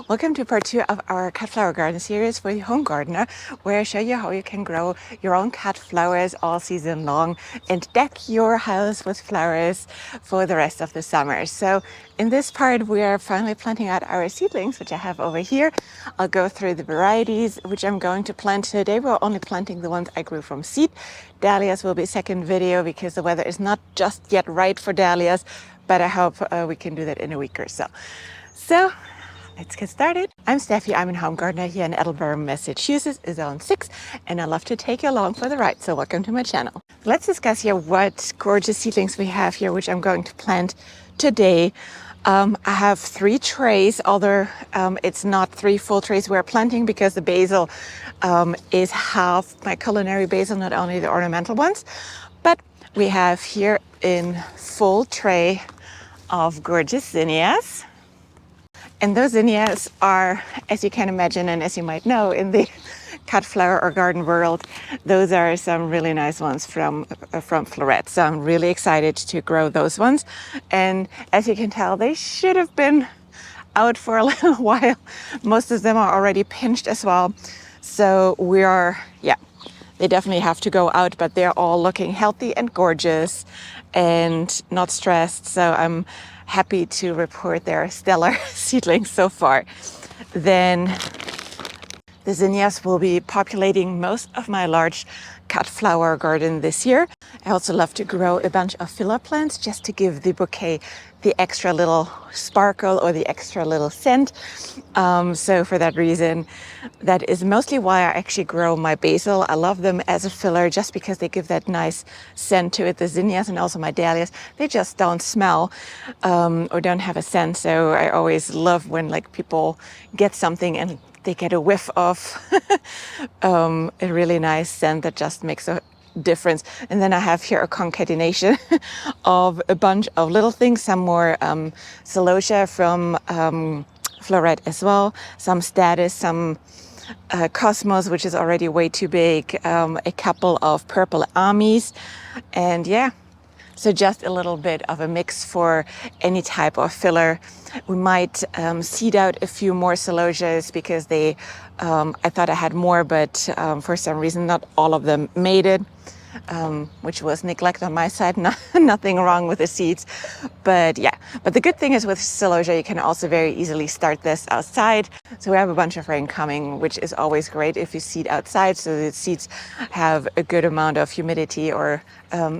Welcome to part 2 of our Cutflower Garden Series for the home gardener, where I show you how you can grow your own cut flowers all season long and deck your house with flowers for the rest of the summer. So in this part, we are finally planting out our seedlings, which I have over here. I'll go through the varieties which I'm going to plant today. We're only planting the ones I grew from seed. Dahlias will be second video because the weather is not just yet right for dahlias, but I hope we can do that in a week or so. So let's get started. I'm Steffi. I'm a home gardener here in Edinburgh, Massachusetts, Zone 6, and I love to take you along for the ride. So welcome to my channel. Let's discuss here what gorgeous seedlings we have here, which I'm going to plant today. I have 3 trays, although it's not 3 full trays we're planting because the basil is half my culinary basil, not only the ornamental ones. But we have here in full tray of gorgeous zinnias. And those zinnias are, as you can imagine, and as you might know, in the cut flower or garden world, those are some really nice ones from Floret. So I'm really excited to grow those ones. And as you can tell, they should have been out for a little while. Most of them are already pinched as well. So they definitely have to go out, but they're all looking healthy and gorgeous and not stressed. So I'm happy to report their stellar seedlings so far. Then the zinnias will be populating most of my large cut flower garden this year. I also love to grow a bunch of filler plants just to give the bouquet the extra little sparkle or the extra little scent. So for that reason, that is mostly why I actually grow my basil. I love them as a filler just because they give that nice scent to it. The zinnias and also my dahlias, they just don't smell or don't have a scent. So I always love when people get something and they get a whiff of a really nice scent that just makes a difference. And then I have here a concatenation of a bunch of little things, some more celosia from Floret as well, some status, some cosmos, which is already way too big, a couple of purple armies, and so just a little bit of a mix for any type of filler. We might seed out a few more celosias because I thought I had more, but for some reason not all of them made it, which was neglect on my side. Nothing wrong with the seeds, but the good thing is with celosia you can also very easily start this outside. So we have a bunch of rain coming, which is always great if you seed outside, so the seeds have a good amount of humidity or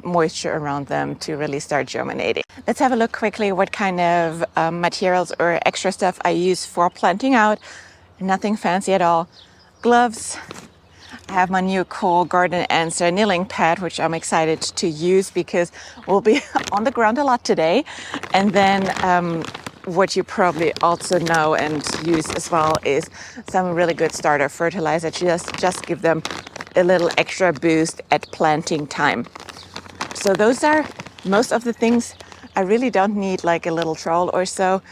moisture around them to really start germinating. Let's have a look quickly what kind of materials or extra stuff I use for planting out. Nothing fancy at all. Gloves. I have my new cool garden answer kneeling pad, which I'm excited to use because we'll be on the ground a lot today. And then what you probably also know and use as well is some really good starter fertilizer. Just give them a little extra boost at planting time. So those are most of the things. I really don't need like a little troll or so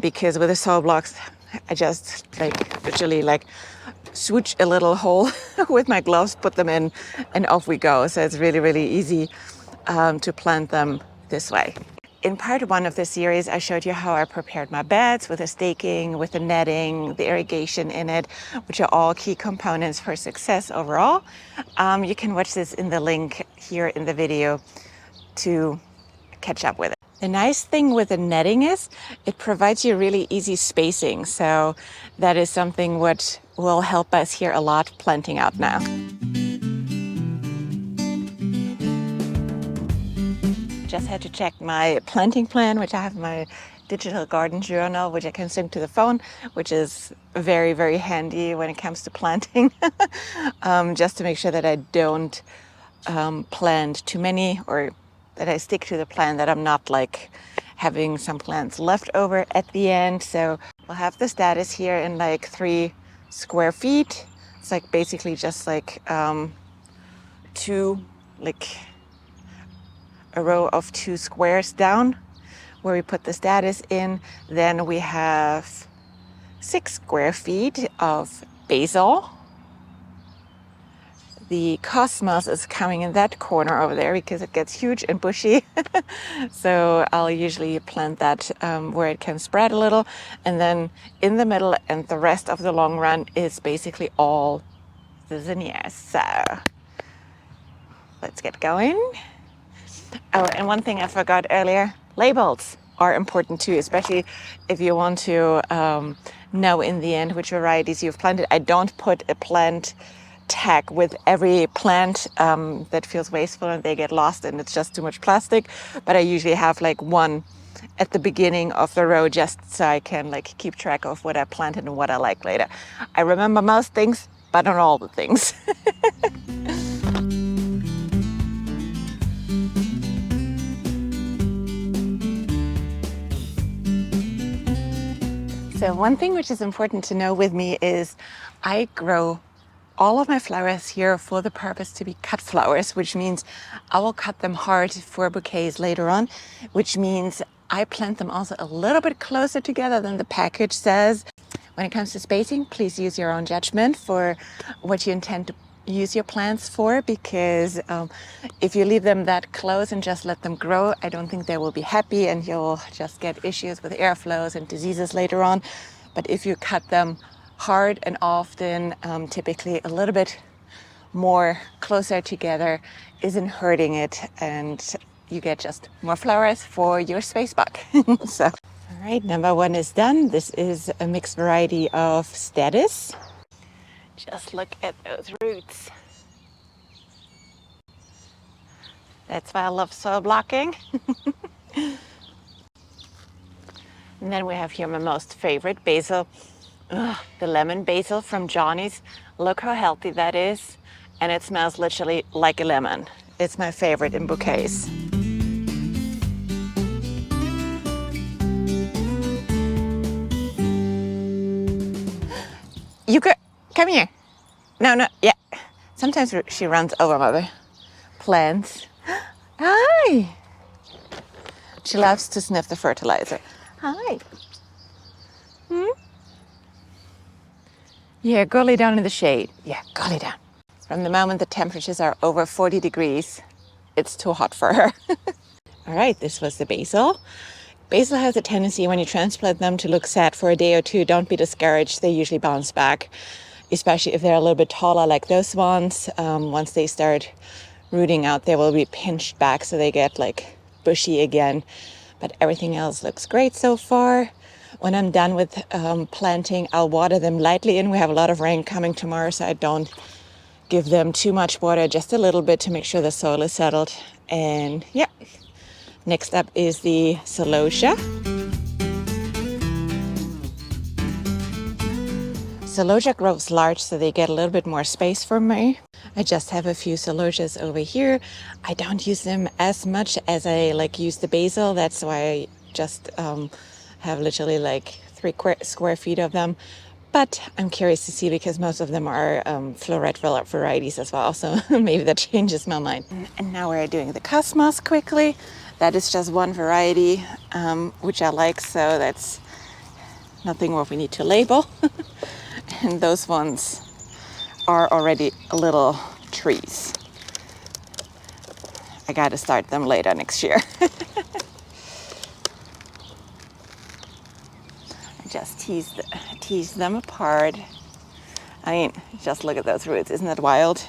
because with the soil blocks, I just literally swoosh a little hole with my gloves, put them in, and off we go. So it's really, really easy to plant them this way. In part 1 of this series, I showed you how I prepared my beds with the staking, with the netting, the irrigation in it, which are all key components for success overall. You can watch this in the link here in the video to catch up with it. The nice thing with the netting is it provides you really easy spacing. So that is something what will help us here a lot planting out now. Just had to check my planting plan, which I have in my digital garden journal, which I can sync to the phone, which is very, very handy when it comes to planting. Just to make sure that I don't plant too many, or that I stick to the plan, that I'm not having some plants left over at the end. So we'll have the status here in 3 square feet. It's basically just a row of 2 squares down where we put the status in. Then we have 6 square feet of basil. the cosmos is coming in that corner over there because it gets huge and bushy. So I'll usually plant that where it can spread a little. And then in the middle and the rest of the long run is basically all the zinnias. So let's get going. Oh, and one thing I forgot earlier, labels are important too, especially if you want to know in the end which varieties you've planted. I don't put a plant tag with every plant. That feels wasteful and they get lost and it's just too much plastic. But I usually have like one at the beginning of the row just so I can like keep track of what I planted and what I like later. I remember most things, but not all the things. So one thing which is important to know with me is I grow all of my flowers here for the purpose to be cut flowers, which means I will cut them hard for bouquets later on, which means I plant them also a little bit closer together than the package says. When it comes to spacing, please use your own judgment for what you intend to use your plants for, because if you leave them that close and just let them grow, I don't think they will be happy and you'll just get issues with airflows and diseases later on. But if you cut them hard and often, typically a little bit more closer together isn't hurting it, and you get just more flowers for your space buck. So, all right, number one is done. This is a mixed variety of status. Just look at those roots. That's why I love soil blocking. And then we have here my most favorite basil, the lemon basil from Johnny's. Look how healthy that is. And it smells literally like a lemon. It's my favorite in bouquets. You could come here. No, yeah. Sometimes she runs over my plants. Hi. She loves to sniff the fertilizer. Hi. Yeah, go lay down in the shade. Yeah, go lay down. From the moment the temperatures are over 40 degrees, it's too hot for her. All right, this was the basil. Basil has a tendency when you transplant them to look sad for a day or two. Don't be discouraged. They usually bounce back, especially if they're a little bit taller like those ones. Once they start rooting out, they will be pinched back so they get like bushy again. But everything else looks great so far. When I'm done with planting, I'll water them lightly in. We have a lot of rain coming tomorrow, so I don't give them too much water, just a little bit to make sure the soil is settled. And yeah, next up is the celosia. Celosia grows large, so they get a little bit more space for me. I just have a few celosias over here. I don't use them as much as I use the basil. That's why I just have literally 3 square feet of them. But I'm curious to see because most of them are floret varieties as well. So maybe that changes my mind. And now we're doing the cosmos quickly. That is just one variety, which I like. So that's nothing what we need to label. And those ones are already little trees. I got to start them later next year. Just tease them apart. I mean, just look at those roots. Isn't that wild?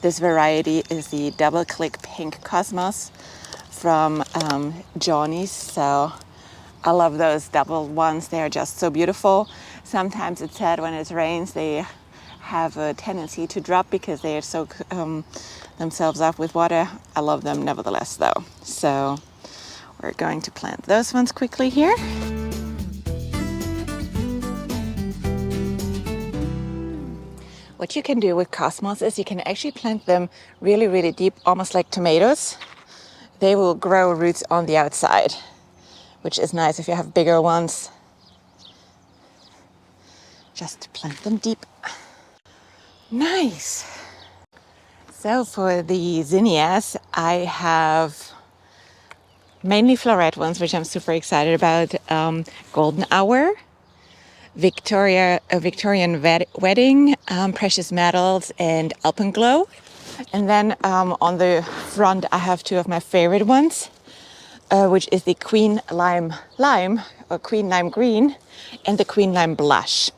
This variety is the double click pink cosmos from Johnny's. So I love those double ones. They are just so beautiful. Sometimes it's sad when it rains. They have a tendency to drop because they soak themselves up with water. I love them nevertheless though. So we're going to plant those ones quickly here. What you can do with cosmos is you can actually plant them really, really deep, almost like tomatoes. They will grow roots on the outside, which is nice if you have bigger ones. Just plant them deep. Nice. So for the zinnias, I have mainly floret ones, which I'm super excited about. Golden Hour, Victorian wedding, precious metals, and alpenglow. And then on the front, I have two of my favorite ones, which is the Queen Lime or Queen Lime Green and the Queen Lime Blush.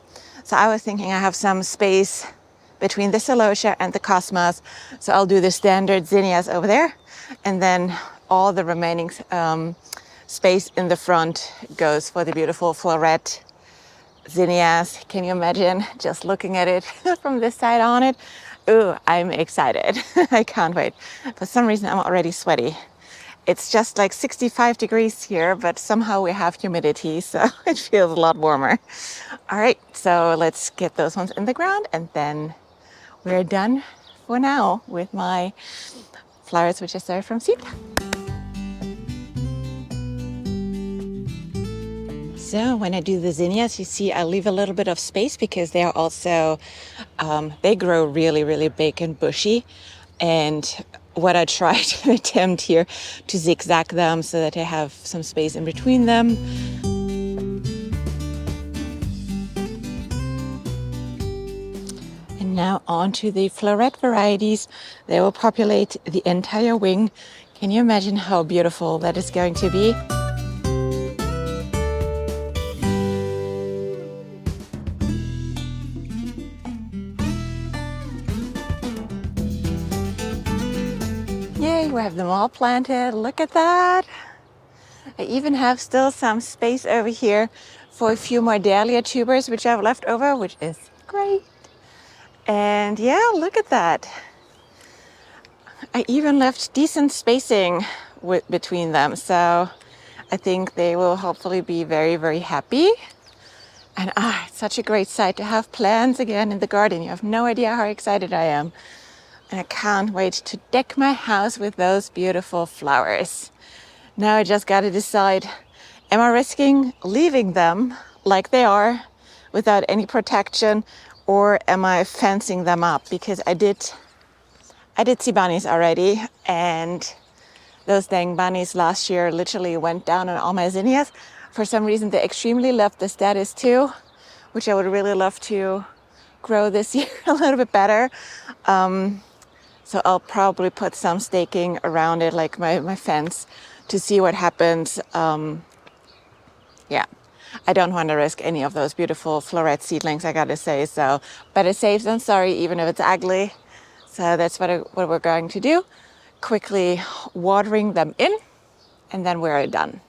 So I was thinking I have some space between the Celosia and the Cosmos. So I'll do the standard zinnias over there. And then all the remaining space in the front goes for the beautiful floret zinnias. Can you imagine just looking at it from this side on it? Ooh, I'm excited. I can't wait. For some reason, I'm already sweaty. It's just like 65 degrees here, but somehow we have humidity, so it feels a lot warmer. All right, so let's get those ones in the ground, and then we're done for now with my flowers, which I started from seed. So when I do the zinnias, you see I leave a little bit of space because they are also, they grow really, really big and bushy. And what I try to attempt here to zigzag them so that I have some space in between them. And now on to the floret varieties. They will populate the entire wing. Can you imagine how beautiful that is going to be? Yay, we have them all planted. Look at that. I even have still some space over here for a few more dahlia tubers, which I've left over, which is great. And yeah, look at that. I even left decent spacing between them. So I think they will hopefully be very, very happy. And it's such a great sight to have plants again in the garden. You have no idea how excited I am. And I can't wait to deck my house with those beautiful flowers. Now I just got to decide, am I risking leaving them like they are without any protection, or am I fencing them up? Because I did see bunnies already, and those dang bunnies last year literally went down on all my zinnias. For some reason, they extremely loved the status too, which I would really love to grow this year a little bit better. So I'll probably put some staking around it, like my fence, to see what happens. Yeah, I don't want to risk any of those beautiful floret seedlings, I gotta say. So better safe than sorry, even if it's ugly. So that's what we're going to do. Quickly watering them in, and then we're done.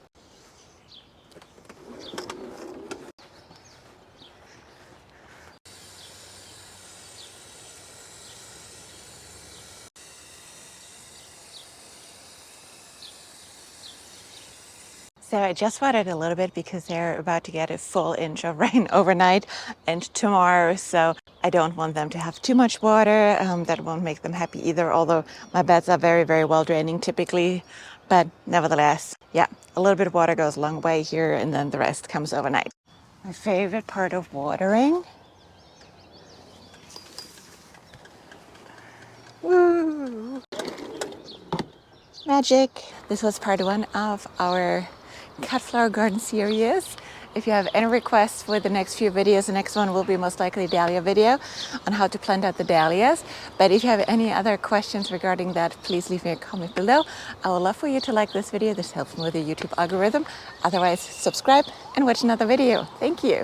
So I just watered a little bit because they're about to get a full inch of rain overnight and tomorrow. So I don't want them to have too much water. That won't make them happy either, although my beds are very, very well draining typically. But nevertheless, yeah, a little bit of water goes a long way here, and then the rest comes overnight. My favorite part of watering. Woo! Magic. This was part one of our Cutflower Garden Series. If you have any requests for the next few videos, the next one will be most likely a dahlia video on how to plant out the dahlias. But if you have any other questions regarding that, please leave me a comment below. I would love for you to like this video. This helps me with the YouTube algorithm. Otherwise, subscribe and watch another video. Thank you.